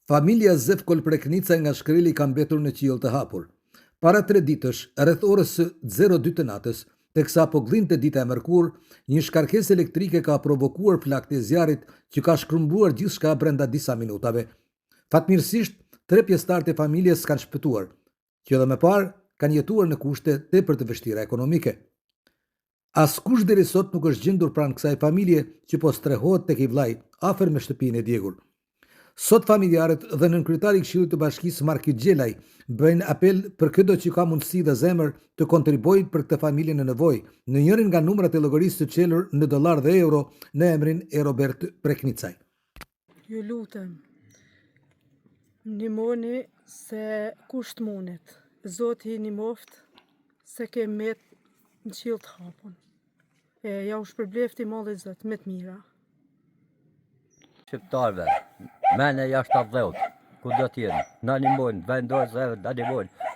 Familja Zefkol Preknica nga Shkreli ka mbetur në qiell të hapur. Para 3 ditësh, rreth orës 02 të natës, teksa po glinte dita e mërkur, një shkarkesë elektrike ka provokuar flakët e zjarrit që ka shkrumbuar gjithçka brenda disa minutave. Fatmirësisht, 3 pjesëtarët e familjes kanë shpëtuar, që edhe më parë kanë jetuar në kushte tepër të vështira ekonomike. Askush deri sot nuk është gjendur pranë kësaj familje që po strehohet tek i vllai afër me shtëpinë e djegur. Sot familjarët dhe nënkryetari i Këshillit të Bashkisë Markit Gjelaj bëjnë apel për çdo që ka mundësi dhe zemër të kontribuojë për këtë familje në nevojë në njërin nga numrat e llogarisë të çelur në dollar dhe euro në emrin e Robert Preknicaj. Ju lutem, ndihmoni se kusht mundet. Zoti ndihmoft se kemi në qiell të hapun. Ja u shpërblefti malli Zot me të mira. Shqiptarve, mene jashtë avdheut, ku do t'jenë, në ndihmojnë, vendojnë zemë, në ndihmojnë.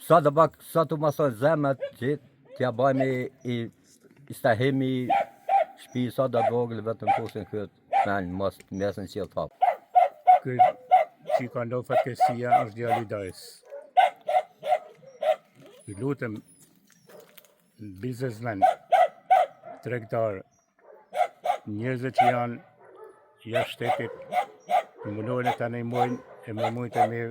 Sa të më thonë zemët që t'ja bajmë i stahimi shpi sa do të vogël vetëm fusin këtë menë mos mesën qiell të hapur. Këtë që ka ndodhur fatkeqësia është djali i dajës. Ju lutem biznesmen, tregtar, njerëzit që janë jashtë shtetit, mundohen e të ndihmojnë e me mujtë e me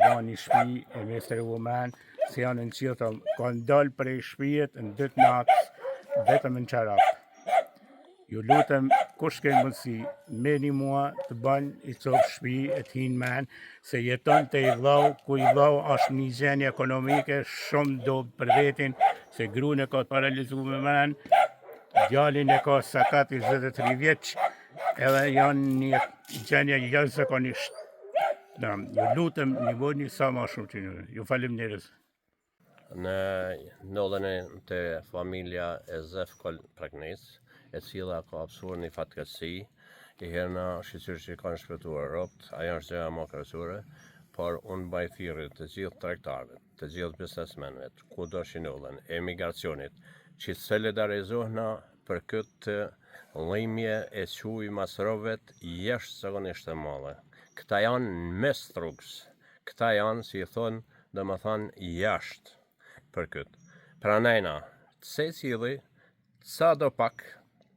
banë një shtëpi e me strehu men, se janë në qiell të kanë dalë prej shtëpijet në 2 natës, vetëm në çarap. Ju lutem, kush ke mundësi, merrni mua të banë i copë shtëpi e të hinë men, se jeton të i vllau, ku i vllau është një gjendje ekonomike shumë dobët për vetin, se gruan e ka të paralizuar me men, djalin e ka sakat 23 vjeç, edhe janë një gjendje jashtëzakonisht. Ju lutem, ndihmoni sa më shumë që ju falemnderit. Në ndodhen të familja e Zefkol Preknic, e cila ka absurd një fatkeqësi, i herna shqyrë që kanë shpëtuar ropt, ajo është gjëja më kryesore, por unë mbaj thirrje të gjithë tregtarëve, të gjithë biznesmenëve, kudo që ndodhen, emigracionit, që solidarizohna për këtë llojmje e quaj masrovet jashtëzakonisht të mëdha. Këta janë mes rrugës, këta janë, si i thonë, domethënë jashtë për këtë. Pranajna, secili, sa do pak,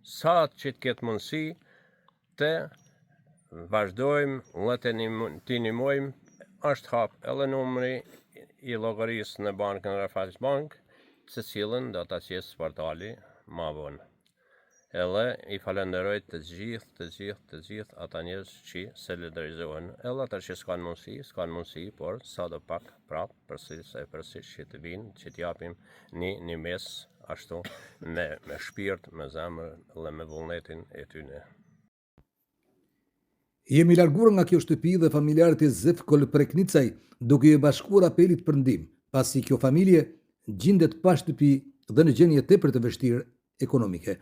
sa që të ketë mundësi, të vazhdojmë dhe të ndihmojmë, është hap edhe numri i llogarisë në bankën Raiffeisen Bank, të cilën do ta qesë portali më vonë. Edhe i falenderoj të gjithë ata njerëz që solidarizohen. Edhe ata që s'kan mundësi, por sa do pak prapë përsëri që të vinë, që t'japim një mes ashtu me shpirt, me zemër dhe me vullnetin e tyre. Jemi larguar nga kjo shtëpi dhe familjarët e Zefkol Preknicaj duke i bashkuar apelit për ndihmë, pasi kjo familje gjendet pa shtëpi dhe në gjendje tepër të vështirë ekonomike.